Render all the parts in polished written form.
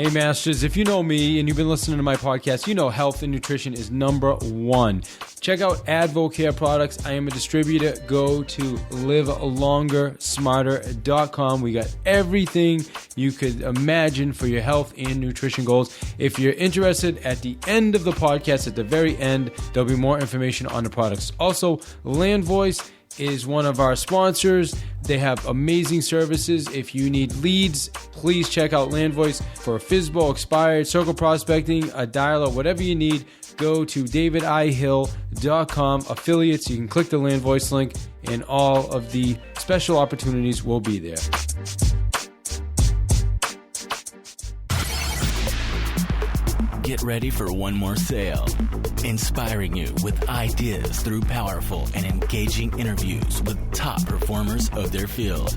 Hey Masters, if you know me and you've been listening to my podcast, you know health and nutrition is number one. Check out AdvoCare products. I am a distributor. Go to livelongersmarter.com. We got everything you could imagine for your health and nutrition goals. If you're interested, at the end of the podcast, at the very end, there'll be more information on the products. Also, LandVoice is one of our sponsors. They have amazing services. If you need leads, please check out LandVoice for FSBO, expired, circle prospecting, a dialer, whatever you need. Go to davidihill.com. Affiliates, you can click the LandVoice link and all of the special opportunities will be there. Get ready for one more sale, inspiring you with ideas through powerful and engaging interviews with top performers of their field.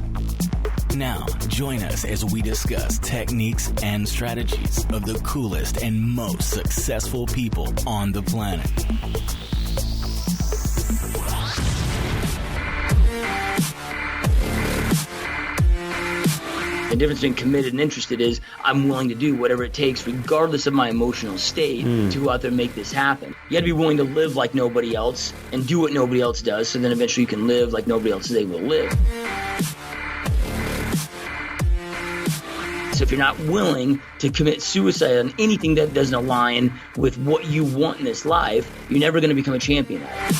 Now, join us as we discuss techniques and strategies of the coolest and most successful people on the planet. The difference between committed and interested is I'm willing to do whatever it takes, regardless of my emotional state, to go out there and make this happen. You got to be willing to live like nobody else and do what nobody else does, so then eventually you can live like nobody else is able to live. So if you're not willing to commit suicide on anything that doesn't align with what you want in this life, you're never going to become a champion at it.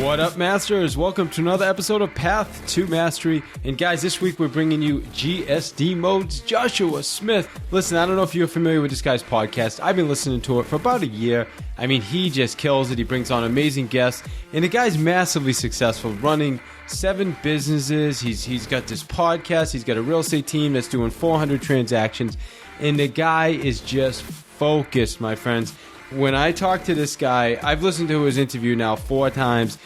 What up, Masters? Welcome to another episode of Path to Mastery. And guys, this week we're bringing you GSD Mode's Joshua Smith. Listen, I don't know if you're familiar with this guy's podcast. I've been listening to it for about a year. I mean, he just kills it. He brings on amazing guests. And the guy's massively successful, running 7 businesses. He's got this podcast. He's got a real estate team that's doing 400 transactions. And the guy is just focused, my friends. When I talk to this guy, I've listened to his interview now 4 times.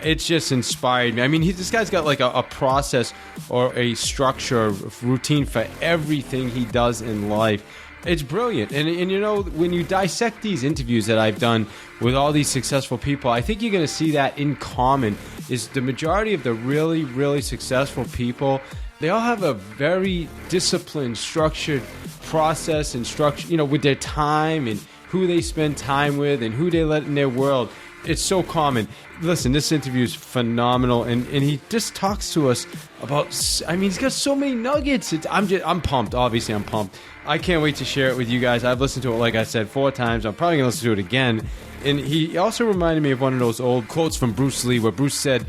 It's just inspired me. I mean, this guy's got like a process or a structure, a routine for everything he does in life. It's brilliant. And you know, when you dissect these interviews that I've done with all these successful people, I think you're going to see that in common is the majority of the really, really successful people, they all have a very disciplined, structured process and structure, you know, with their time and who they spend time with and who they let in their world. It's so common. Listen, this interview is phenomenal, and he just talks to us about, I mean, he's got so many nuggets. I'm pumped. Obviously, I'm pumped. I can't wait to share it with you guys. I've listened to it, like I said, 4 times. I'm probably going to listen to it again. And he also reminded me of one of those old quotes from Bruce Lee where Bruce said,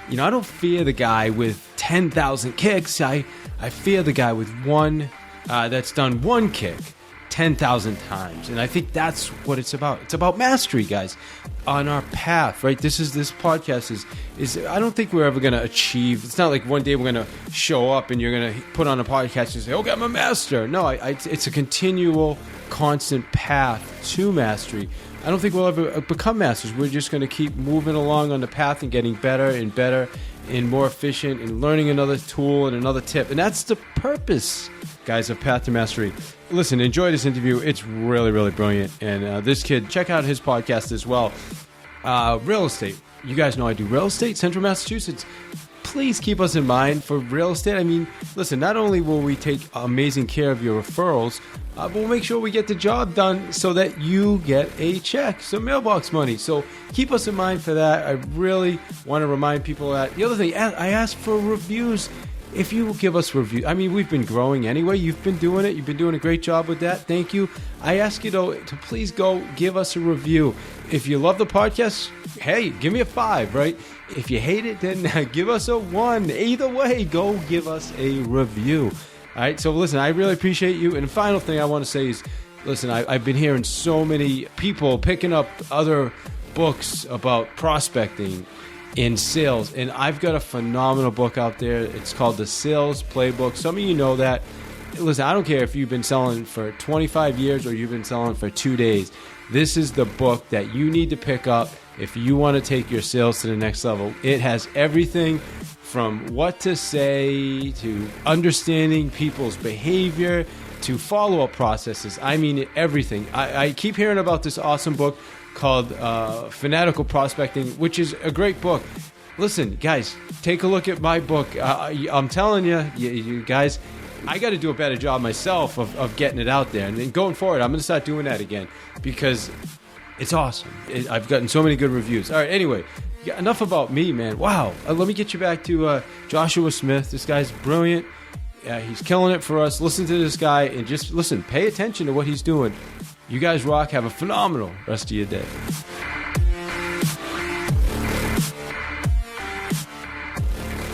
you know, I don't fear the guy with 10,000 kicks. I fear the guy with one that's done one kick 10,000 times. And I think that's what it's about. It's about mastery, guys, on our path, right? This podcast is I don't think we're ever going to achieve. It's not like one day we're going to show up and you're going to put on a podcast and say, okay, I'm a master. No, it's a continual, constant path to mastery. I don't think we'll ever become masters. We're just going to keep moving along on the path and getting better and better and more efficient and learning another tool and another tip. And that's the purpose, guys, of Path to Mastery. Listen, enjoy this interview. It's really, really brilliant. And this kid, check out his podcast as well. Real estate. You guys know I do real estate, Central Massachusetts. Please keep us in mind for real estate. I mean, listen, not only will we take amazing care of your referrals, but we'll make sure we get the job done so that you get a check, some mailbox money. So keep us in mind for that. I really want to remind people that. The other thing, I asked for reviews. If you will give us reviews, I mean, we've been growing anyway. You've been doing it. You've been doing a great job with that. Thank you. I ask you, though, to please go give us a review. If you love the podcast, hey, give me a 5, right? If you hate it, then give us a 1. Either way, go give us a review. All right, so listen, I really appreciate you. And the final thing I want to say is, listen, I've been hearing so many people picking up other books about prospecting in sales, and I've got a phenomenal book out there. It's called The Sales Playbook. Some of you know that. Listen, I don't care if you've been selling for 25 years or you've been selling for 2 days. This is the book that you need to pick up if you want to take your sales to the next level. It has everything from what to say to understanding people's behavior to follow-up processes. I mean, everything. I keep hearing about this awesome book called Fanatical Prospecting, which is a great book. listen, guys, take a look at my book. I'm telling you guys, I got to do a better job myself of getting it out there. And then going forward, I'm going to start doing that again because it's awesome. I've gotten so many good reviews. All right, anyway, enough about me, man. Wow. Let me get you back to Joshua Smith. This guy's brilliant. He's killing it for us. Listen to this guy and just listen. Pay attention to what he's doing. You guys rock. Have a phenomenal rest of your day.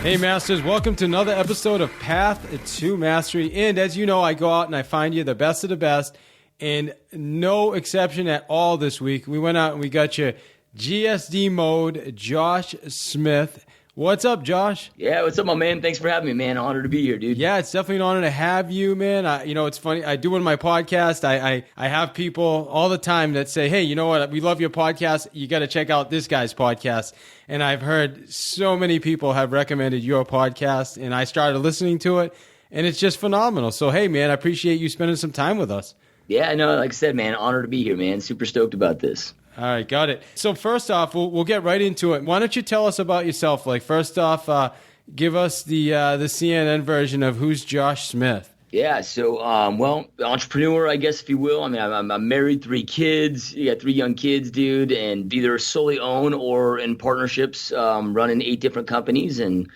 Hey Masters, welcome to another episode of Path to Mastery. And as you know, I go out and I find you the best of the best. And no exception at all this week. We went out and we got you GSD mode, Josh Smith. What's up, Josh? Yeah, what's up, my man? Thanks for having me, man. Honored to be here, dude. Yeah, it's definitely an honor to have you, man. It's funny. I do in my podcast, I have people all the time that say, hey, you know what? We love your podcast. You got to check out this guy's podcast. And I've heard so many people have recommended your podcast, and I started listening to it, and it's just phenomenal. So, hey, man, I appreciate you spending some time with us. Yeah, no, like I said, man, honor to be here, man. Super stoked about this. All right, got it. So first off, we'll get right into it. Why don't you tell us about yourself? Like, first off, give us the CNN version of who's Josh Smith. Yeah, so, entrepreneur, I guess, if you will. I mean, I'm married, 3 kids. You got 3 young kids, dude, and either solely own or in partnerships, running 8 different companies and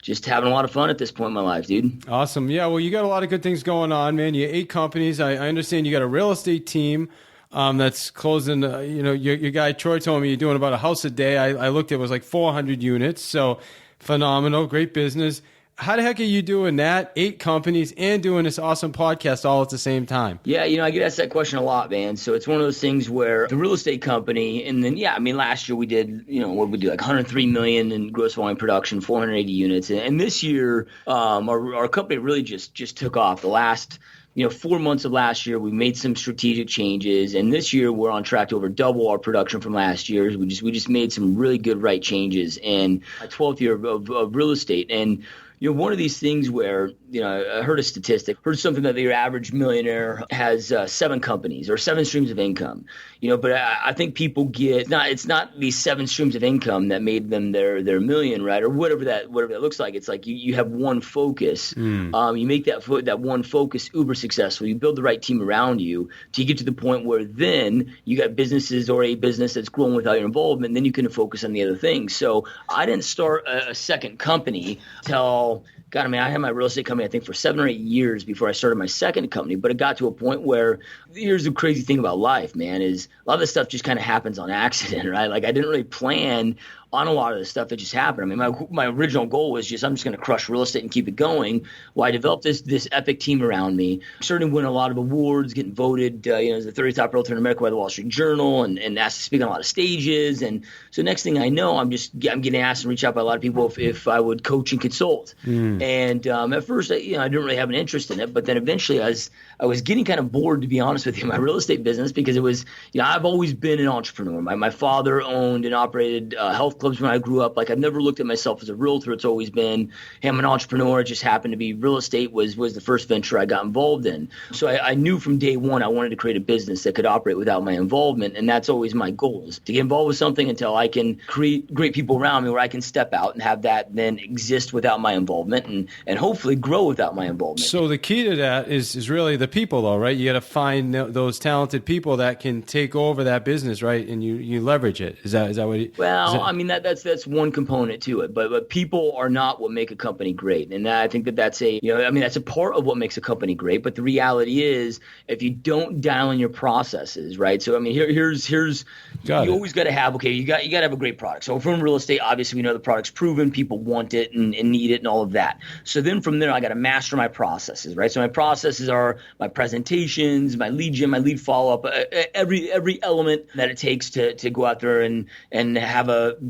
just having a lot of fun at this point in my life, dude. Awesome. Yeah, well, you got a lot of good things going on, man. You 8 companies. I understand you got a real estate team that's closing. Your guy Troy told me you're doing about a house a day. I looked at it, was like 400 units. So phenomenal, great business. How the heck are you doing that? 8 companies and doing this awesome podcast all at the same time? Yeah, I get asked that question a lot, man. So it's one of those things where the real estate company, and then, last year we did, what we do, like 103 million in gross volume production, 480 units. And this year, our company really just took off. The last 4 months of last year, we made some strategic changes, and this year we're on track to over double our production from last year. We just made some really good right changes, and my 12th year of real estate. And one of these things where, I heard a statistic, heard something that your average millionaire has 7 companies or 7 streams of income, but I think people it's not these 7 streams of income that made them their million, right? Or whatever that looks like. It's like you have one focus. You make that one focus uber successful. You build the right team around you to get to the point where then you got businesses or a business that's growing without your involvement. And then you can focus on the other things. So I didn't start a second company till God, I had my real estate company, I think, for 7 or 8 years before I started my second company. But it got to a point where, here's the crazy thing about life, man, is a lot of this stuff just kind of happens on accident, right? Like, I didn't really plan on a lot of the stuff that just happened. My original goal was I'm just going to crush real estate and keep it going. Well, I developed this epic team around me, started to win a lot of awards, getting voted, as the 30th top realtor in America by the Wall Street Journal, and asked to speak on a lot of stages. And so next thing I know, I'm getting asked and reached out by a lot of people if I would coach and consult. And at first, I didn't really have an interest in it, but then eventually I was getting kind of bored, to be honest with you, in my real estate business, because it was, I've always been an entrepreneur. My father owned and operated health clubs when I grew up. Like, I've never looked at myself as a realtor. It's always been, hey, I'm an entrepreneur. It just happened to be real estate was the first venture I got involved in. So I knew from day one I wanted to create a business that could operate without my involvement, and that's always my goal, is to get involved with something until I can create great people around me where I can step out and have that then exist without my involvement and hopefully grow without my involvement. So the key to that is really the people, though, right? You got to find those talented people that can take over that business, right? And you leverage it. Is that what you... Well, that's one component to it, but people are not what make a company great, and I think that's that's a part of what makes a company great. But the reality is, if you don't dial in your processes, right? So here's you always got to have you got to have a great product. So from real estate, obviously we know the product's proven, people want it and need it and all of that. So then from there, I got to master my processes, right? So my processes are my presentations, my lead gen, my lead follow up, every element that it takes to go out there and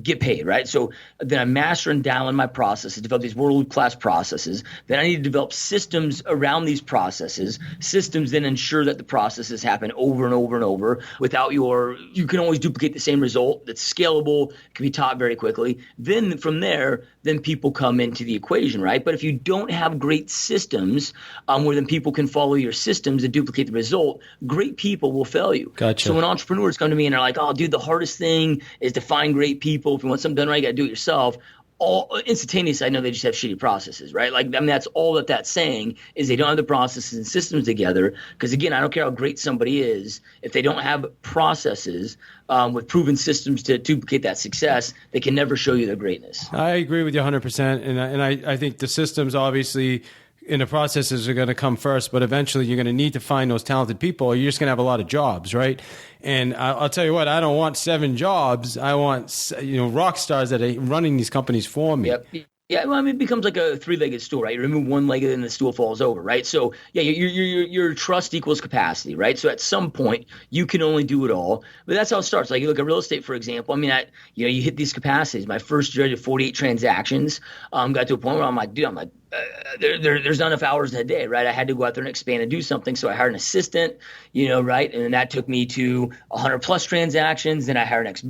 get paid, right? So then I master and dial in my processes, develop these world-class processes. Then I need to develop systems around these processes. Systems then ensure that the processes happen over and over and over without you can always duplicate the same result that's scalable, can be taught very quickly. Then from there, people come into the equation, right? But if you don't have great systems where then people can follow your systems and duplicate the result, great people will fail you. Gotcha. So when entrepreneurs come to me and they're like, oh, dude, the hardest thing is to find great people. If you want something done right, you got to do it yourself. all instantaneous. I know they just have shitty processes, right? Like, I mean, that's all that that's saying is they don't have the processes and systems together. Because again, I don't care how great somebody is, if they don't have processes with proven systems to duplicate that success, they can never show you their greatness. I agree with you 100%. And I think the systems obviously in the processes are going to come first, but eventually you're going to need to find those talented people or you're just going to have a lot of jobs, right? And I'll tell you what, I don't want 7 jobs. I want, rock stars that are running these companies for me. Yep. Yeah, well, I mean, it becomes like a 3-legged stool, right? You remove one leg and then the stool falls over, right? So, yeah, your trust equals capacity, right? So at some point, you can only do it all. But that's how it starts. Like, you look at real estate, for example. I mean, you hit these capacities. My first year, I did 48 transactions. Got to a point where I'm like, there's not enough hours in a day, right? I had to go out there and expand and do something. So I hired an assistant, right? And then that took me to 100+ transactions. Then I hired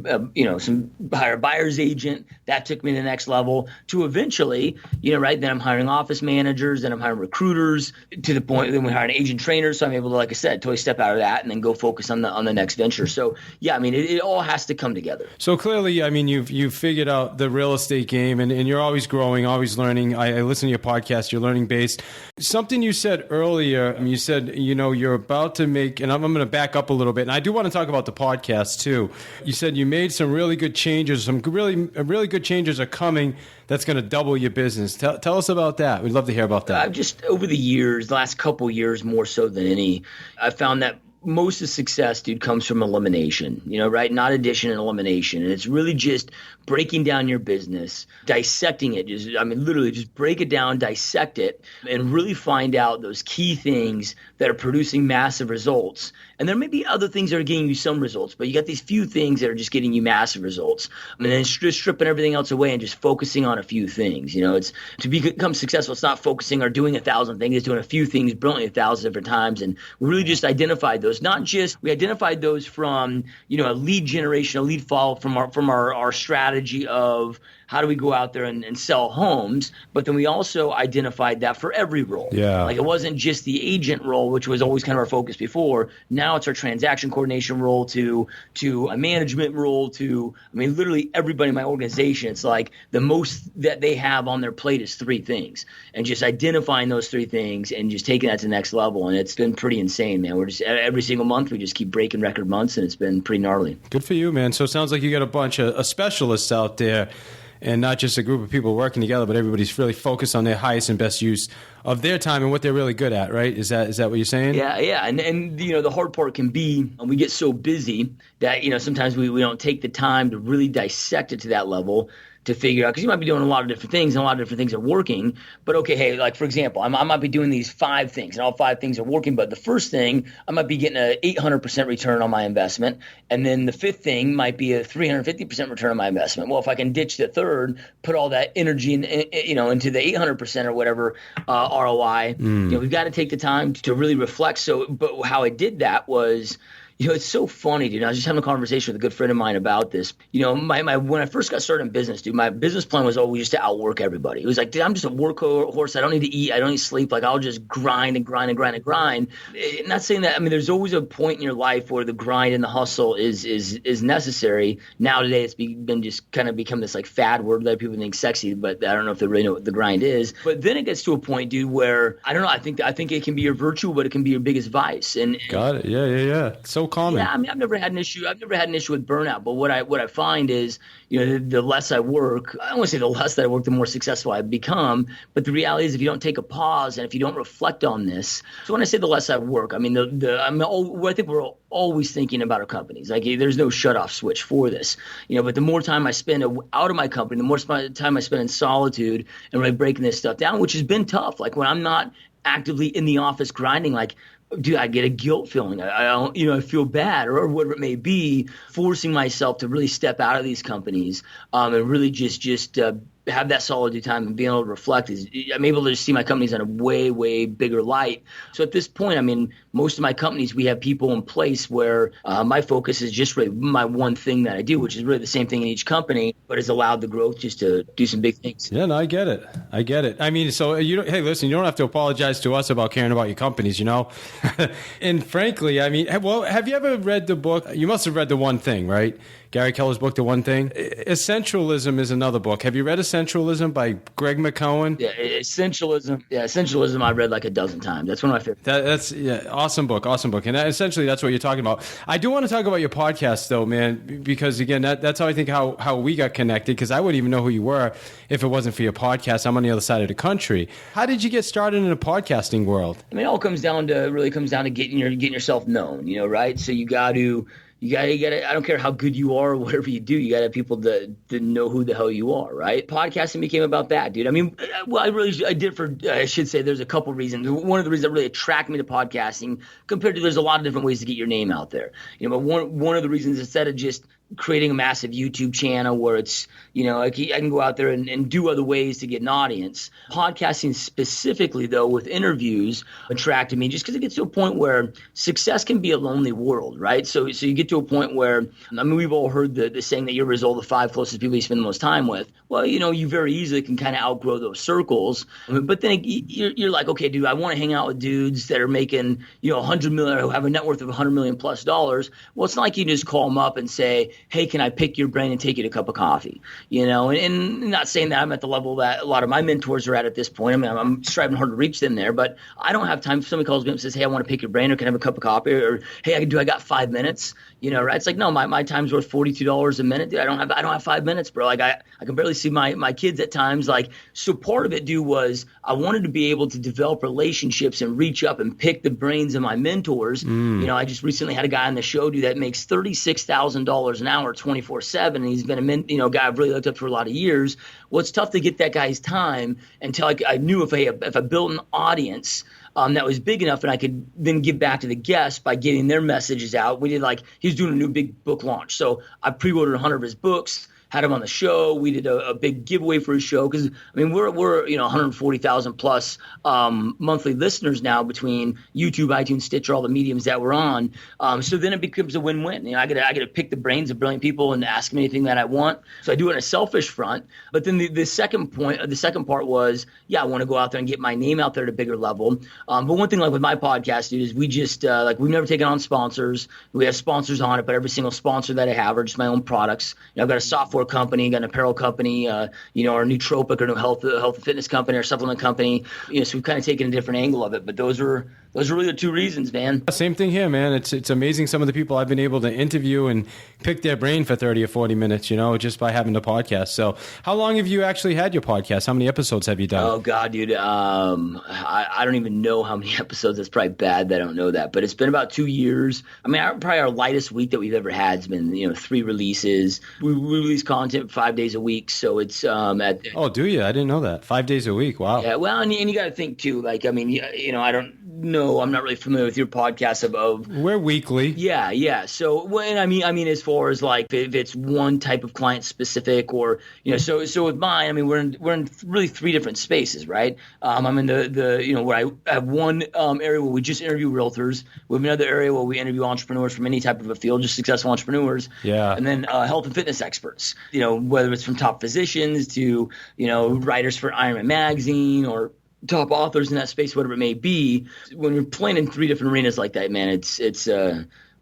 hire a buyer's agent. That took me to the next level to eventually, right? Then I'm hiring office managers. Then I'm hiring recruiters to the point. Then we hire an agent trainer. So I'm able to, like I said, totally step out of that and then go focus on the next venture. So yeah, I mean, it all has to come together. So clearly, I mean, you've figured out the real estate game and you're always growing, always learning. I listen to your podcast, you're learning based. Something you said earlier, you said, you're about to make, and I'm going to back up a little bit, and I do want to talk about the podcast too. You said you made some really good changes, some really good changes are coming that's going to double your business. Tell us about that. We'd love to hear about that. I've just, over the years, the last couple years more so than any, I've found that most of success, dude, comes from elimination, right? Not addition and elimination. And it's really just breaking down your business, dissecting it. Literally just break it down, dissect it, and really find out those key things that are producing massive results. And there may be other things that are getting you some results, but you got these few things that are just getting you massive results. And then just stripping everything else away and just focusing on a few things. It's to become successful. It's not focusing or doing 1,000 things. It's doing a few things brilliantly 1,000 different times. And we really just identified those. We identified those from, a lead generation, a lead follow from our strategy of how do we go out there and sell homes, but then we also identified that for every role. Yeah. Like, it wasn't just the agent role, which was always kind of our focus before. Now it's our transaction coordination role to a management role to, literally everybody in my organization. It's like the most that they have on their plate is 3 things, and just identifying those 3 things and just taking that to the next level. And it's been pretty insane, man. We're just every single month we just keep breaking record months, and it's been pretty gnarly. Good for you, man. So it sounds like you got a bunch of specialists out there, and not just a group of people working together, but everybody's really focused on their highest and best use of their time and what they're really good at, right? Is that what you're saying? Yeah. And the hard part can be we get so busy that, sometimes we don't take the time to really dissect it to that level to figure out, because you might be doing a lot of different things and a lot of different things are working. But okay, hey, like for example, I might be doing these 5 things and all 5 things are working. But the first thing, I might be getting an 800% return on my investment. And then the 5th thing might be a 350% return on my investment. Well, if I can ditch the 3rd, put all that energy into the 800% or whatever ROI, we've got to take the time to really reflect. So, but how I did that was, it's so funny, dude. I was just having a conversation with a good friend of mine about this. When I first got started in business, dude, my business plan was always just to outwork everybody. It was like, dude, I'm just a workhorse. I don't need to eat. I don't need to sleep. Like, I'll just grind and grind and grind and grind. Not saying that. There's always a point in your life where the grind and the hustle is necessary. Now today, it's been just kind of become this like fad word that people think sexy, but I don't know if they really know what the grind is. But then it gets to a point, dude, where I don't know. I think it can be your virtue, but it can be your biggest vice. And got it. Yeah. So common. Yeah, I've never had an issue. I've never had an issue with burnout. But what I find is, the less I work, I don't want to say the less that I work, the more successful I become. But the reality is, if you don't take a pause and if you don't reflect on this, so when I say the less I work, I think we're always thinking about our companies. Like, there's no shut off switch for this. But the more time I spend out of my company, the more time I spend in solitude and really breaking this stuff down, which has been tough. Like, when I'm not actively in the office grinding, like, dude, I get a guilt feeling. I feel bad or whatever it may be, forcing myself to really step out of these companies and really just have that solitude time and being able to reflect. I'm able to just see my companies in a way, way bigger light. So at this point, most of my companies, we have people in place where my focus is just really my one thing that I do, which is really the same thing in each company, but has allowed the growth just to do some big things. Yeah, no, I get it. So hey, listen, you don't have to apologize to us about caring about your companies, And frankly, have you ever read the book? You must have read The One Thing, right? Gary Keller's book, The One Thing. Essentialism is another book. Have you read Essentialism by Greg McKeown? Yeah, Essentialism. Yeah, Essentialism I've read like a dozen times. That's one of my favorite. That's awesome book. And essentially that's what you're talking about. I do want to talk about your podcast though, man, because again, that's how I think how we got connected, because I wouldn't even know who you were if it wasn't for your podcast. I'm on the other side of the country. How did you get started in the podcasting world? I mean, it all comes down to getting yourself known, right? So you got to, I don't care how good you are or whatever you do, you got to have people that know who the hell you are, right? Podcasting became about that, dude. I mean, well, I should say there's a couple reasons. One of the reasons that really attracted me to podcasting compared to, there's a lot of different ways to get your name out there. But one of the reasons, instead of just creating a massive YouTube channel where it's, I can go out there and do other ways to get an audience. Podcasting specifically, though, with interviews attracted me just because it gets to a point where success can be a lonely world, right? So you get to a point where, we've all heard the saying that you're a result of the 5 closest people you spend the most time with. Well, you very easily can kind of outgrow those circles. But then you're like, okay, dude, I want to hang out with dudes that are making, $100 million, who have a net worth of $100 million plus. Well, it's not like you just call them up and say, hey, can I pick your brain and take you to a cup of coffee? And not saying that I'm at the level that a lot of my mentors are at this point. I'm striving hard to reach them there, but I don't have time. If somebody calls me up and says, hey, I want to pick your brain, or can I have a cup of coffee? Or, hey, I got 5 minutes? Right? It's like, no, my time's worth $42 a minute. Dude, I don't have 5 minutes, bro. Like I can barely see my kids at times. Like, so part of it, dude, was I wanted to be able to develop relationships and reach up and pick the brains of my mentors. I just recently had a guy on the show, dude, that makes $36,000 an hour 24/7, and he's been a guy I've really looked up for a lot of years. Well, it's tough to get that guy's time until I knew if I built an audience that was big enough, and I could then give back to the guests by getting their messages out. We did, he was doing a new big book launch, so I pre-ordered 100 of his books, had him on the show. We did a big giveaway for his show because we're 140,000 plus monthly listeners now between YouTube, iTunes, Stitcher, all the mediums that we're on. So then it becomes a win-win. I get to pick the brains of brilliant people and ask them anything that I want. So I do it on a selfish front. But then the second part was, I want to go out there and get my name out there at a bigger level. But one thing, like with my podcast, dude, is we just we've never taken on sponsors. We have sponsors on it, but every single sponsor that I have are just my own products. I've got a software company, got an apparel company, our nootropic or new health and fitness company, our supplement company. So we've kind of taken a different angle of it. But those are really the two reasons, man. Same thing here, man. It's amazing some of the people I've been able to interview and pick their brain for 30 or 40 minutes, just by having the podcast. So how long have you actually had your podcast? How many episodes have you done? Oh, God, dude. I don't even know how many episodes. That's probably bad that I don't know that. But it's been about 2 years. Probably our lightest week that we've ever had has been, 3 releases. We release content 5 days a week. So it's Oh, do you? I didn't know that. 5 days a week. Wow. Yeah, well, and you got to think, too. I don't know. I'm not really familiar with your podcast of we're weekly. Yeah. So when as far as if it's one type of client specific or so with mine, we're in really 3 different spaces, right? I'm in the where I have one area where we just interview realtors. We have another area where we interview entrepreneurs from any type of a field, just successful entrepreneurs. Yeah. And then health and fitness experts. Whether it's from top physicians to writers for Ironman magazine or top authors in that space, whatever it may be. When you're playing in 3 different arenas like that, man, it's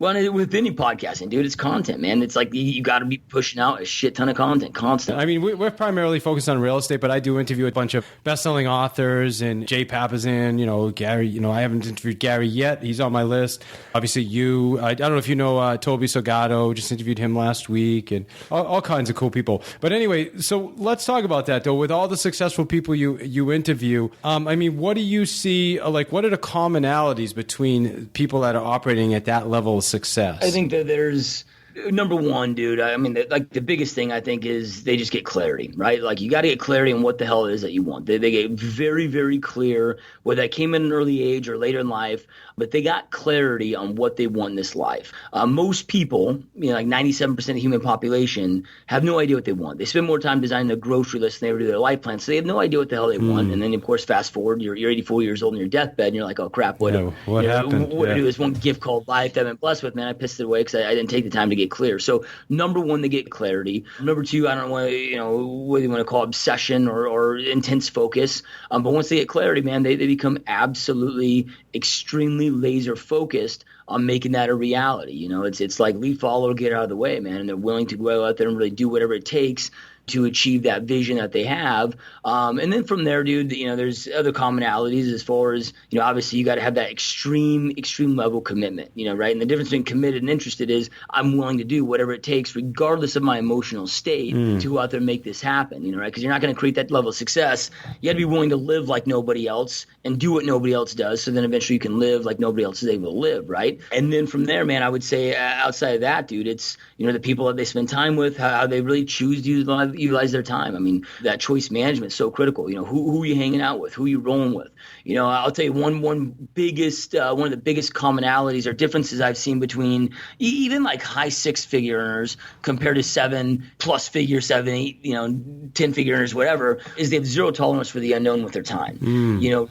with any podcasting, dude, it's content, man. It's like you got to be pushing out a shit ton of content constantly. We're primarily focused on real estate, but I do interview a bunch of best-selling authors, and Jay Papasan, Gary. I haven't interviewed Gary yet. He's on my list. Obviously, you. I don't know if you know Toby Salgado. Just interviewed him last week, and all kinds of cool people. But anyway, so let's talk about that, though. With all the successful people you interview, what do you see? What are the commonalities between people that are operating at that level of success? I think that there's number one, dude. The biggest thing I think is they just get clarity, right? You got to get clarity on what the hell it is that you want. They get very, very clear, whether that came at an early age or later in life, but they got clarity on what they want in this life. Most people, 97% of the human population, have no idea what they want. They spend more time designing their grocery list than they ever do their life plan, so they have no idea what the hell they want. And then, of course, fast forward, you're 84 years old on your deathbed, and you're like, oh, crap, what happened? What to do? This one gift called life that I've been blessed with, man, I pissed it away because I didn't take the time to get clear. So number one, they get clarity. Number two, I don't know whether you want to call it obsession or intense focus. But once they get clarity, man, they become absolutely extremely laser focused on making that a reality. It's like lead, follow, get out of the way, man. And they're willing to go out there and really do whatever it takes to achieve that vision that they have. And then from there, dude, there's other commonalities as far as, obviously you got to have that extreme level commitment, right? And the difference between committed and interested is I'm willing to do whatever it takes, regardless of my emotional state, to go out there and make this happen, right? Because you're not going to create that level of success. You got to be willing to live like nobody else and do what nobody else does. So then eventually you can live like nobody else is able to live, right? And then from there, man, I would say outside of that, dude, it's, the people that they spend time with, how they really choose to utilize their time. I mean, that choice management is so critical. Who are you hanging out with? Who are you rolling with? I'll tell you one of the biggest commonalities or differences I've seen between even like high 6-figure earners compared to 7+ figure, 7, 8, 10-figure earners, whatever, is they have zero tolerance for the unknown with their time.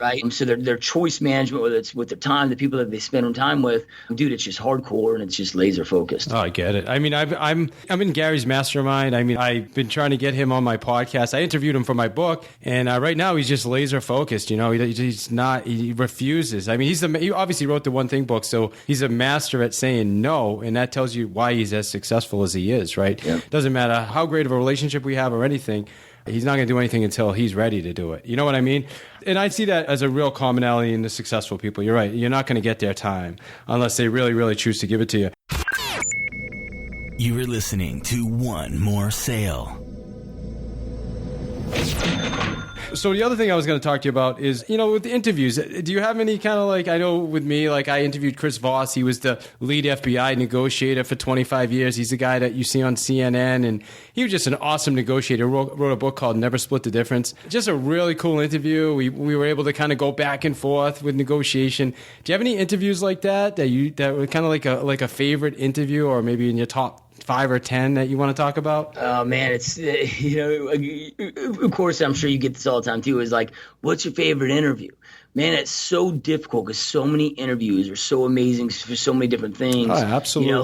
Right? So their choice management, whether it's with their time, the people that they spend time with, dude, it's just hardcore and it's just laser focused. Oh, I get it. I mean, I'm in Gary's mastermind. I mean, I've been trying to get him on my podcast. I interviewed him for my book, and right now he's just laser focused. He refuses. I mean, he obviously wrote the One Thing book, so he's a master at saying no, and that tells you why he's as successful as he is, right? Yep. Doesn't matter how great of a relationship we have or anything. He's not going to do anything until he's ready to do it. You know what I mean? And I see that as a real commonality in the successful people. You're right. You're not going to get their time unless they really, really choose to give it to you. You are listening to One More Sale. So the other thing I was going to talk to you about is, with the interviews, do you have any kind of I know with me, I interviewed Chris Voss. He was the lead FBI negotiator for 25 years. He's the guy that you see on CNN, and he was just an awesome negotiator. Wrote a book called Never Split the Difference. Just a really cool interview. We were able to kind of go back and forth with negotiation. Do you have any interviews like that were kind of like a favorite interview, or maybe in your top 5 or 10 that you want to talk about? Oh man, it's of course I'm sure you get this all the time too. Is like, what's your favorite interview? Man, it's so difficult because so many interviews are so amazing for so many different things. Oh, absolutely.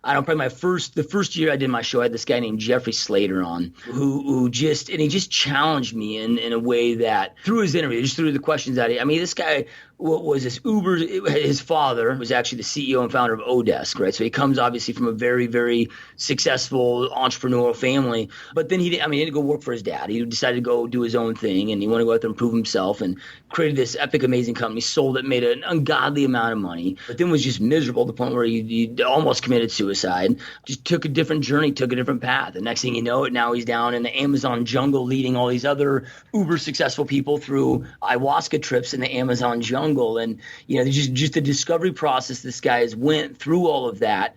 I don't know, probably the first year I did my show, I had this guy named Jeffrey Slater on who just challenged me in a way that through his interview, just through the questions that this guy was this Uber. His father was actually the CEO and founder of Odesk, right? So he comes obviously from a very, very successful entrepreneurial family. But then he didn't go work for his dad. He decided to go do his own thing, and he wanted to go out there and prove himself, and created this epic, amazing company, sold it, made an ungodly amount of money, but then was just miserable to the point where he almost committed suicide. Just took a different journey, took a different path. The next thing you know, now he's down in the Amazon jungle leading all these other uber successful people through ayahuasca trips in the Amazon jungle. And just the discovery process this guy has went through all of that.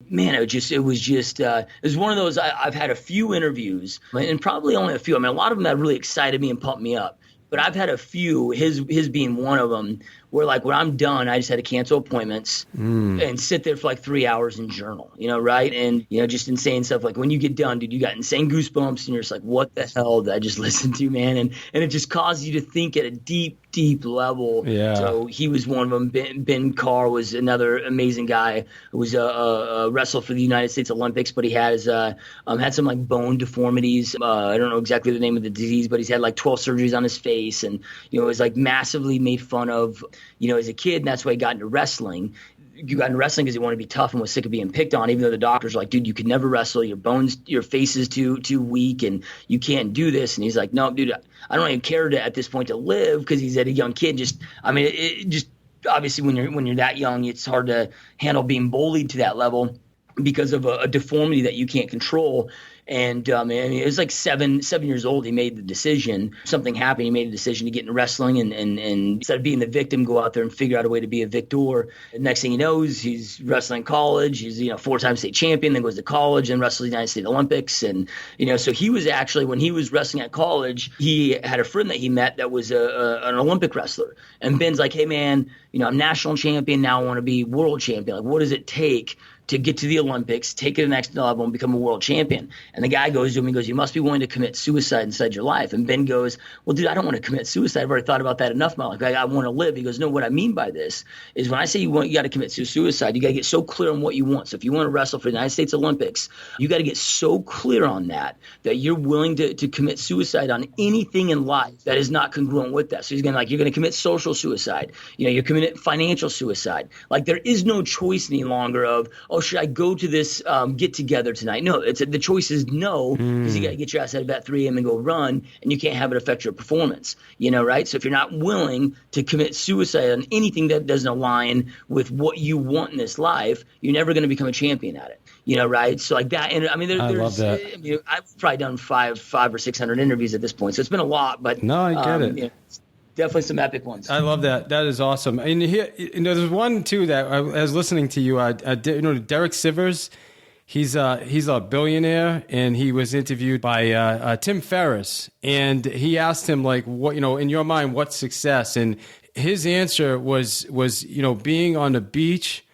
Man, it was one of those. I've had a few interviews, and probably only a few. A lot of them that really excited me and pumped me up. But I've had a few, his being one of them, where when I'm done, I just had to cancel appointments and sit there for 3 hours and journal, right? And, just insane stuff. When you get done, dude, you got insane goosebumps and you're just like, what the hell did I just listen to, man? And it just causes you to think at a deep level. Yeah. So he was one of them. Ben Carr was another amazing guy who was a wrestler for the United States Olympics, but he had had some bone deformities. I don't know exactly the name of the disease, but he's had 12 surgeries on his face, and was massively made fun of, as a kid, and that's why he got into wrestling. You got into wrestling because he wanted to be tough and was sick of being picked on, even though the doctors were like, dude, you could never wrestle. Your face is too weak and you can't do this. And he's like, no, dude, I don't even care at this point to live, because he's a young kid. Obviously when you're that young, it's hard to handle being bullied to that level because of a deformity that you can't control. And it was 7 years old. He made the decision. Something happened. He made a decision to get into wrestling and instead of being the victim, go out there and figure out a way to be a victor. The next thing he knows, he's wrestling college. He's 4-time state champion. Then goes to college and wrestles the United States Olympics. And so he was actually, when he was wrestling at college, he had a friend that he met that was an Olympic wrestler. And Ben's like, hey man, I'm national champion now. I want to be world champion. What does it take to get to the Olympics, take it to the next level, and become a world champion? And the guy goes to him, he goes, you must be willing to commit suicide inside your life. And Ben goes, well, dude, I don't want to commit suicide. I've already thought about that enough in my life. I want to live. He goes, no, what I mean by this is when I say you got to commit suicide, you got to get so clear on what you want. So if you want to wrestle for the United States Olympics, you got to get so clear on that you're willing to commit suicide on anything in life that is not congruent with that. So he's going to you're going to commit social suicide. You're committing financial suicide. There is no choice any longer of, oh, should I go to this get together tonight? No, the choice is no, because you got to get your ass out of bed at 3 a.m. and go run, and you can't have it affect your performance, right? So if you're not willing to commit suicide on anything that doesn't align with what you want in this life, you're never going to become a champion at it. Right? So like that, and I mean, I love that. I've probably done five or 600 interviews at this point, so it's been a lot. But no, I get it. Definitely some epic ones. I love that. That is awesome. And here, there's one too that I was listening to you. Derek Sivers. He's a billionaire, and he was interviewed by Tim Ferriss, and he asked him like, what in your mind, what's success? And his answer was being on the beach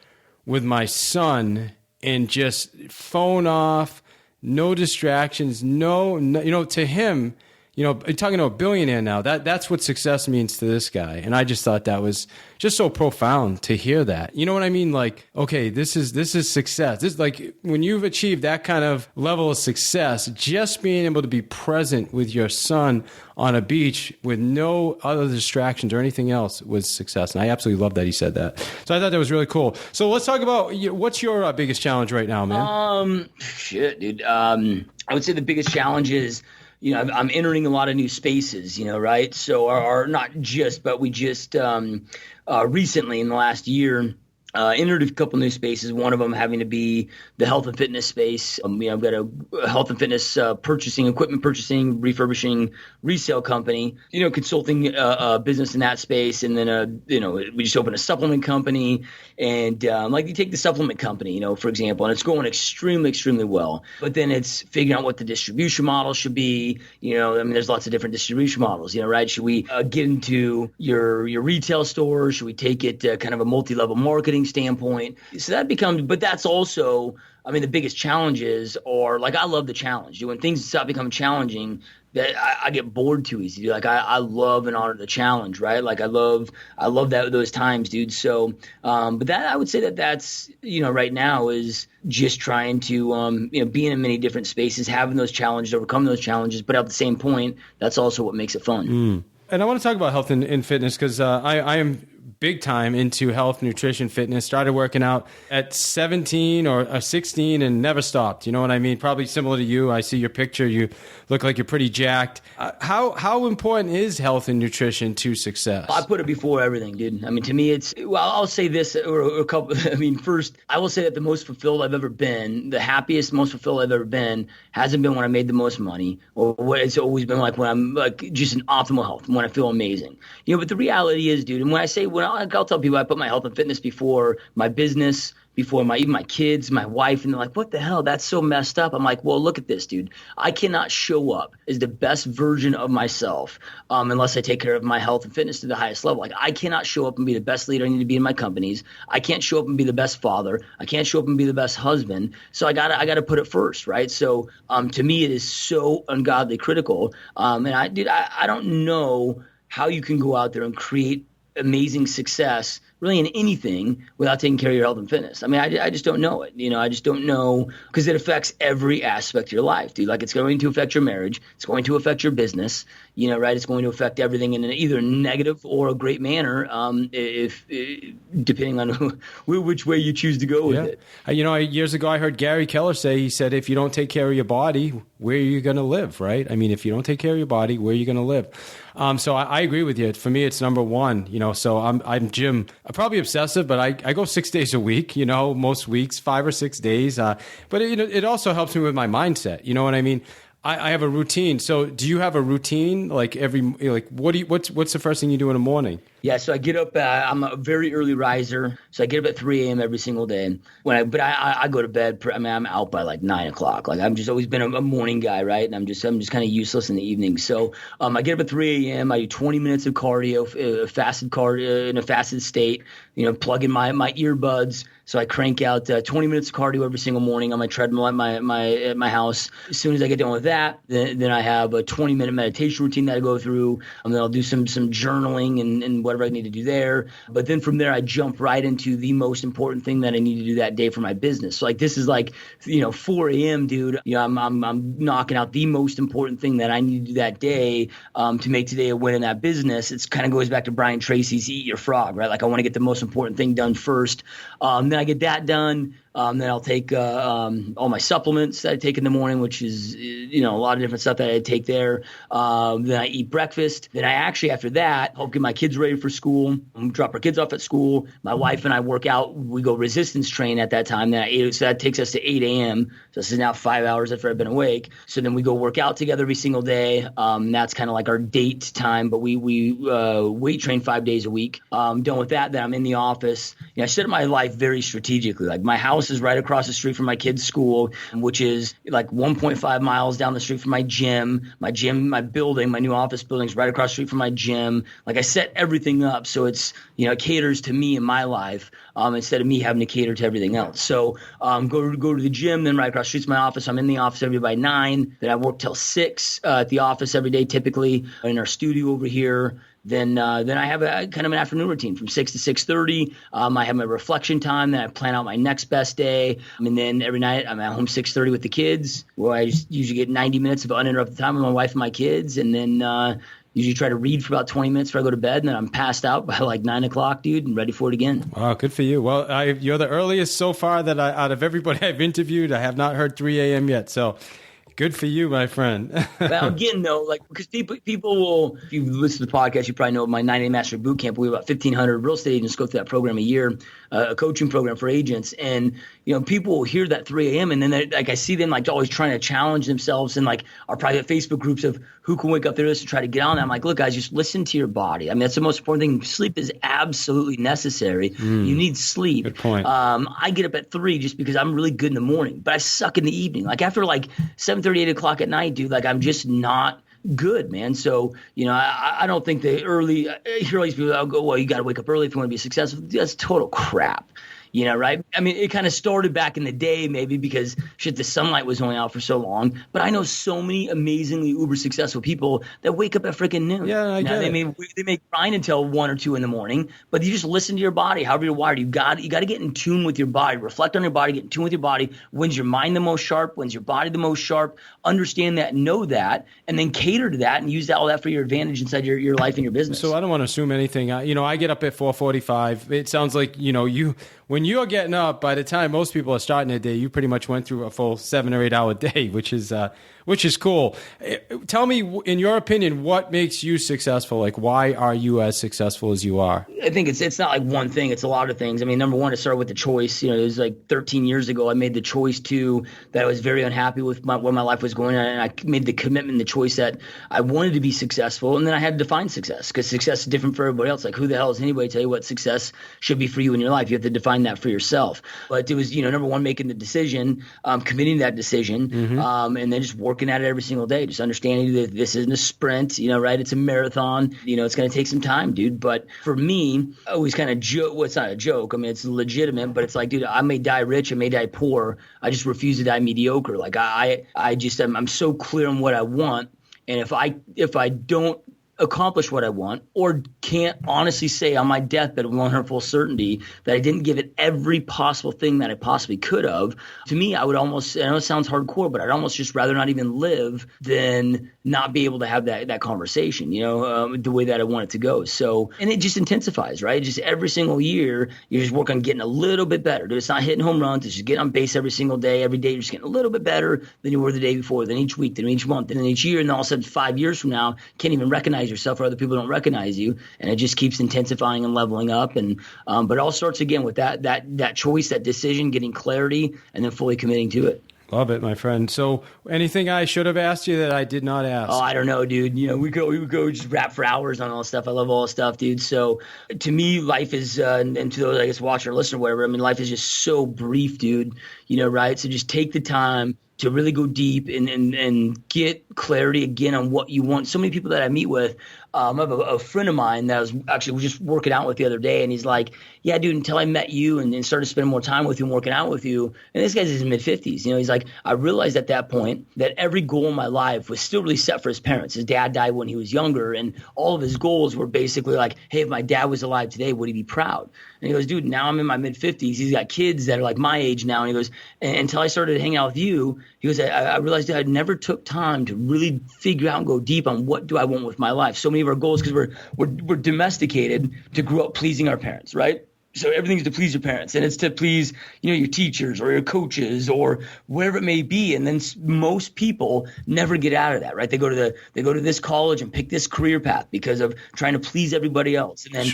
with my son and just phone off, no distractions, no to him, talking to a billionaire now, that's what success means to this guy. And I just thought that was just so profound to hear that. You know what I mean? Like, okay, this is success. This is like when you've achieved that kind of level of success, just being able to be present with your son on a beach with no other distractions or anything else was success. And I absolutely love that he said that. So I thought that was really cool. So let's talk about what's your biggest challenge right now, man? Shit, dude. I would say the biggest challenge is, I'm entering a lot of new spaces, right? So our not just, but we just recently in the last year entered a couple new spaces. One of them having to be the health and fitness space. I've got a health and fitness equipment purchasing, refurbishing, resale company. Consulting business in that space, and then we just opened a supplement company. And like you take the supplement company, for example, and it's going extremely, extremely well. But then it's figuring out what the distribution model should be. There's lots of different distribution models. Right? Should we get into your retail stores? Should we take it kind of a multi-level marketing standpoint? So that becomes, but that's also, the biggest challenges are like, I love the challenge. When things stop becoming challenging, that I get bored too easy. Like I love and honor the challenge, right? Like I love those times, dude. So, but that I would say that's right now is just trying to being in many different spaces, having those challenges, overcome those challenges, but at the same point, that's also what makes it fun. And I want to talk about health and fitness because I am big time into health, nutrition, fitness. Started working out at 17 or 16 and never stopped. You know what I mean? Probably similar to you. I see your picture. You look like you're pretty jacked. How important is health and nutrition to success? I put it before everything, dude. To me, I'll say this or a couple. First, I will say that the most fulfilled I've ever been, the happiest, most fulfilled I've ever been, hasn't been when I made the most money, or what it's always been like when I'm like just in optimal health, when I feel amazing. But the reality is, dude, and I'll tell people I put my health and fitness before my business, before even my kids, my wife, and they're like, what the hell? That's so messed up. I'm like, well, look at this, dude. I cannot show up as the best version of myself unless I take care of my health and fitness to the highest level. Like I cannot show up and be the best leader I need to be in my companies. I can't show up and be the best father. I can't show up and be the best husband. So I gotta put it first, right? So to me, it is so ungodly critical. And I don't know how you can go out there and create amazing success really in anything without taking care of your health and fitness. I just don't know it. I just don't know, because it affects every aspect of your life, dude. Like it's going to affect your marriage. It's going to affect your business, right? It's going to affect everything in an either negative or a great manner, if depending on which way you choose to go with it. Years ago, I heard Gary Keller say, he said, if you don't take care of your body, where are you going to live, right? If you don't take care of your body, where are you going to live? So I agree with you. For me, it's number one, so I'm Jim. I'm probably obsessive, but I go 6 days a week, most weeks, 5 or 6 days. But it also helps me with my mindset. You know what I mean? I have a routine. So do you have a routine? What's the first thing you do in the morning? Yeah, so I get up. I'm a very early riser, so I get up at 3 a.m. every single day. But I go to bed. I'm out by like 9 o'clock. Like I've just always been a morning guy, right? And I'm just kind of useless in the evening. So I get up at 3 a.m. I do 20 minutes of cardio, fasted cardio in a fasted state. Plug in my earbuds. So I crank out 20 minutes of cardio every single morning on my treadmill at my house. As soon as I get done with that, then I have a 20-minute meditation routine that I go through. And then I'll do some journaling and whatever I need to do there. But then from there, I jump right into the most important thing that I need to do that day for my business. So like this is like 4 a.m., dude. I'm knocking out the most important thing that I need to do that day to make today a win in that business. It's kind of goes back to Brian Tracy's "Eat Your Frog," right? Like I want to get the most important thing done first. Then I get that done. Then I'll take all my supplements that I take in the morning, which is, a lot of different stuff that I take there. Then I eat breakfast. Then I actually, after that, help get my kids ready for school, drop our kids off at school. My wife and I work out. We go resistance train at that time. So that takes us to 8 a.m. So this is now 5 hours after I've been awake. So then we go work out together every single day. That's kind of like our date time, but we weight train 5 days a week. Done with that, then I'm in the office. I set up my life very strategically. Like my house is right across the street from my kids' school, which is like 1.5 miles down the street from my gym. My building, my new office building is right across the street from my gym. Like I set everything up so it's, it caters to me in my life instead of me having to cater to everything else. So go to the gym, then right across the street's my office. I'm in the office every day by 9. Then I work till 6 at the office every day, typically in our studio over here. Then I have a kind of an afternoon routine from 6 to 6:30. I have my reflection time. Then I plan out my next best day. And then every night I'm at home 6:30 with the kids, where I just usually get 90 minutes of uninterrupted time with my wife and my kids. And then usually try to read for about 20 minutes before I go to bed. And then I'm passed out by like 9 o'clock, dude, and ready for it again. Wow, good for you. Well, you're the earliest so far that out of everybody I've interviewed, I have not heard 3 a.m. yet. So good for you, my friend. Well, again, though, because people will, if you listen to the podcast, you probably know my 9 a.m. Mastery Boot Camp. We have about 1,500 real estate agents go through that program a year, a coaching program for agents. And, people will hear that 3 a.m. and then I see them always trying to challenge themselves in our private Facebook groups of who can wake up there to try to get on. I'm like, look, guys, just listen to your body. I mean, that's the most important thing. Sleep is absolutely necessary. You need sleep. Good point. I get up at 3 just because I'm really good in the morning, but I suck in the evening. After 7:30, 8 o'clock at night, dude, I'm just not good, man. So, I don't think I hear all these people that'll go, well, you got to wake up early if you want to be successful. That's total crap. Right? I mean, it kind of started back in the day maybe because the sunlight was only out for so long. But I know so many amazingly uber successful people that wake up at freaking noon. Yeah, I get it. They may grind until 1 or 2 in the morning, but you just listen to your body, however you're wired. You got to get in tune with your body. Reflect on your body, get in tune with your body. When's your mind the most sharp? When's your body the most sharp? Understand that, know that, and then cater to that and use all that for your advantage inside your life and your business. So I don't want to assume anything. I get up at 4:45. It sounds like, when you're getting up, by the time most people are starting their day, you pretty much went through a full 7 or 8 hour day, which is cool. Tell me, in your opinion, what makes you successful? Why are you as successful as you are? I think it's not one thing. It's a lot of things. I mean, number one, it started with the choice. It was 13 years ago. I made the choice that I was very unhappy with where my life was going, and I made the commitment, the choice that I wanted to be successful, and then I had to define success because success is different for everybody else. Who the hell is anybody to tell you what success should be for you in your life? You have to define that for yourself. But it was, number one, making the decision, committing to that decision, and then just working at it every single day, just understanding that this isn't a sprint, right? It's a marathon. It's going to take some time, dude. But for me, I always kind of joke. Well, it's not a joke. I mean, it's legitimate, but it's dude, I may die rich, I may die poor. I just refuse to die mediocre. I'm so clear on what I want. And if I don't accomplish what I want, or can't honestly say on my deathbed with 100% certainty that I didn't give it every possible thing that I possibly could have, to me, I would almost, I know it sounds hardcore, but I'd almost just rather not even live than not be able to have that conversation, the way that I want it to go. So, and it just intensifies, right? Just every single year, you just work on getting a little bit better. Dude, it's not hitting home runs. It's just getting on base every single day. Every day, you're just getting a little bit better than you were the day before, then each week, then each month, then each year. And then all of a sudden, 5 years from now, can't even recognize yourself, or other people don't recognize you, and it just keeps intensifying and leveling up. And but it all starts again with that choice, that decision, getting clarity, and then fully committing to it. Love it, my friend. So anything I should have asked you that I did not ask? Oh, I don't know, dude. We go just rap for hours on all this stuff. I love all this stuff, dude. So to me, life is, and to those, I guess, watch or listen or whatever, I mean, life is just so brief, dude, right? So just take the time to really go deep and get clarity again on what you want. So many people that I meet with, I have a friend of mine that was just working out with the other day, and he's like, yeah, dude, until I met you and started spending more time with you and working out with you, and this guy's in his mid-50s, he's like, I realized at that point that every goal in my life was still really set for his parents. His dad died when he was younger, and all of his goals were basically like, hey, if my dad was alive today, would he be proud? And he goes, dude, now I'm in my mid-50s. He's got kids that are like my age now, and he goes, until I started hanging out with you, he goes, I realized that I never took time to really figure out and go deep on what do I want with my life. So many of our goals, because we're domesticated to grow up pleasing our parents, right? So everything's to please your parents, and it's to please, your teachers or your coaches or wherever it may be. And then most people never get out of that, right? They go to this college and pick this career path because of trying to please everybody else. And then,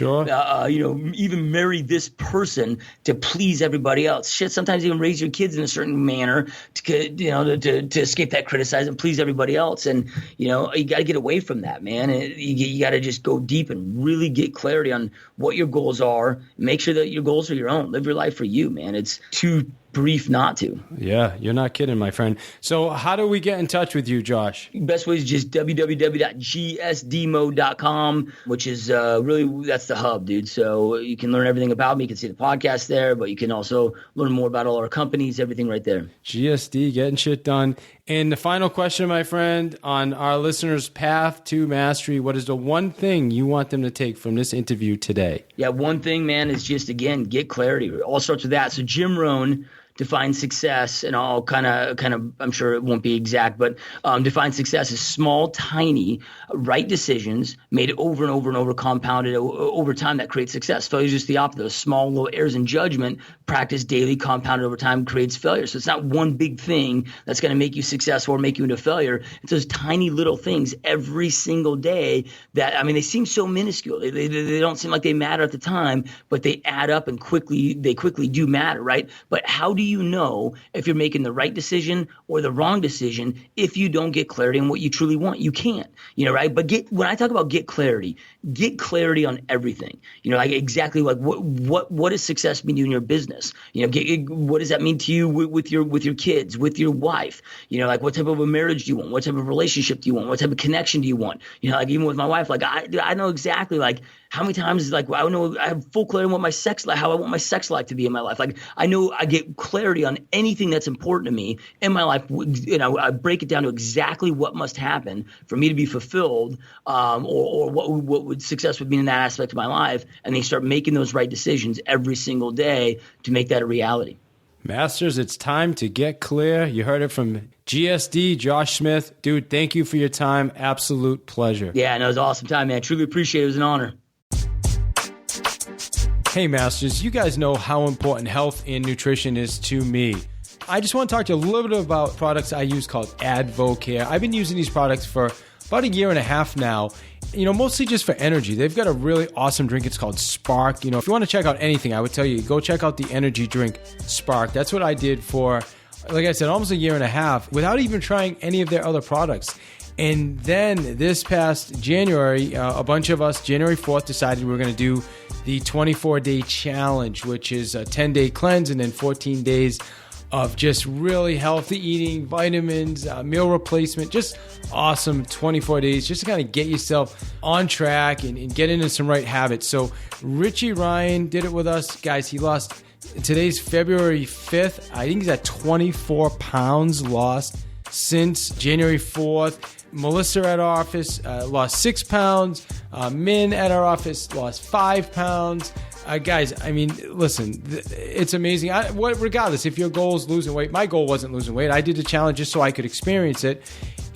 even marry this person to please everybody else. Shit, sometimes even raise your kids in a certain manner to escape that criticize and please everybody else. And, you got to get away from that, man. You got to just go deep and really get clarity on what your goals are. Make sure that your goals are your own. Live your life for you, man. It's too brief not to. Yeah, you're not kidding, my friend. So how do we get in touch with you, Josh? Best way is just www.gsdmode.com, which is really, that's the hub, dude. So you can learn everything about me. You can see the podcast there, but you can also learn more about all our companies, everything right there. GSD, getting shit done. And the final question, my friend, on our listeners' path to mastery, what is the one thing you want them to take from this interview today? Yeah, one thing, man, is just, again, get clarity. It all starts with that. So Jim Rohn defines success, and I'll kind of, I'm sure it won't be exact, but define success as small, tiny, right decisions made over and over and over, compounded over time that creates success. Failure is just the opposite. Those small little errors in judgment, practiced daily, compounded over time, creates failure. So it's not one big thing that's going to make you successful or make you into failure. It's those tiny little things every single day that, they seem so minuscule. They don't seem like they matter at the time, but they add up and they quickly do matter, right? But how do you know if you're making the right decision or the wrong decision if you don't get clarity on what you truly want? You can't, right? But when I talk about get clarity on everything. Like exactly like what does success mean to you in your business? What does that mean to you with your kids, with your wife? Like what type of a marriage do you want? What type of relationship do you want? What type of connection do you want? Like even with my wife, like I know exactly like how many times, like I know I have full clarity on what my sex life, how I want my sex life to be in my life. Like I know I get clarity on anything that's important to me in my life. I break it down to exactly what must happen for me to be fulfilled, or what success would mean in that aspect of my life. And then you start making those right decisions every single day to make that a reality. Masters, it's time to get clear. You heard it from GSD, Josh Smith. Dude, thank you for your time. Absolute pleasure. Yeah, it was an awesome time, man. Truly appreciate it. It was an honor. Hey, Masters, you guys know how important health and nutrition is to me. I just want to talk to you a little bit about products I use called AdvoCare. I've been using these products for about 1.5 years now, mostly just for energy. They've got a really awesome drink. It's called Spark. If you want to check out anything, I would tell you, go check out the energy drink Spark. That's what I did for, like I said, almost 1.5 years without even trying any of their other products. And then this past January, a bunch of us, January 4th, decided we were going to do the 24-day challenge, which is a 10-day cleanse and then 14 days of just really healthy eating, vitamins, meal replacement, just awesome 24 days just to kind of get yourself on track and get into some right habits. So Richie Ryan did it with us. Guys, he lost, today's February 5th. I think he's at 24 pounds lost since January 4th. Melissa at our office lost 6 pounds. Min at our office lost 5 pounds. Guys, listen, it's amazing. Regardless, if your goal is losing weight, my goal wasn't losing weight. I did the challenge just so I could experience it.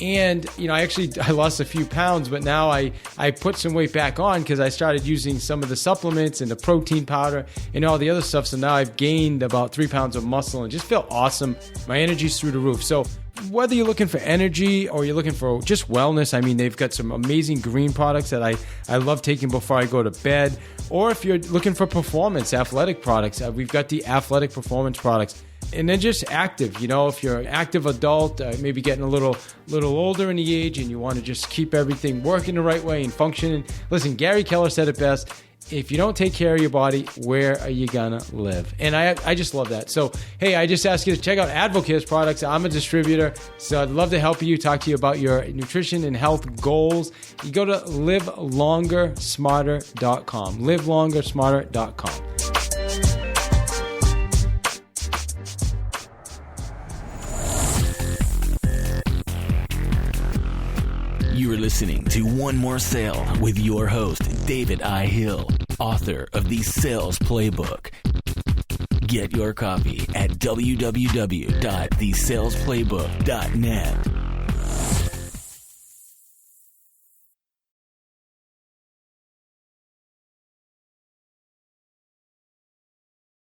And, I lost a few pounds, but now I put some weight back on because I started using some of the supplements and the protein powder and all the other stuff. So now I've gained about 3 pounds of muscle and just feel awesome. My energy's through the roof. So whether you're looking for energy or you're looking for just wellness, they've got some amazing green products that I love taking before I go to bed. Or if you're looking for performance, athletic products, we've got the athletic performance products. And then just active, if you're an active adult, maybe getting a little older in the age and you want to just keep everything working the right way and functioning. Listen, Gary Keller said it best. If you don't take care of your body, where are you going to live? And I just love that. So, hey, I just ask you to check out AdvoCare's products. I'm a distributor, so I'd love to help you, talk to you about your nutrition and health goals. You go to livelongersmarter.com, livelongersmarter.com. You are listening to One More Sale with your host, David I. Hill, author of The Sales Playbook. Get your copy at www.thesalesplaybook.net.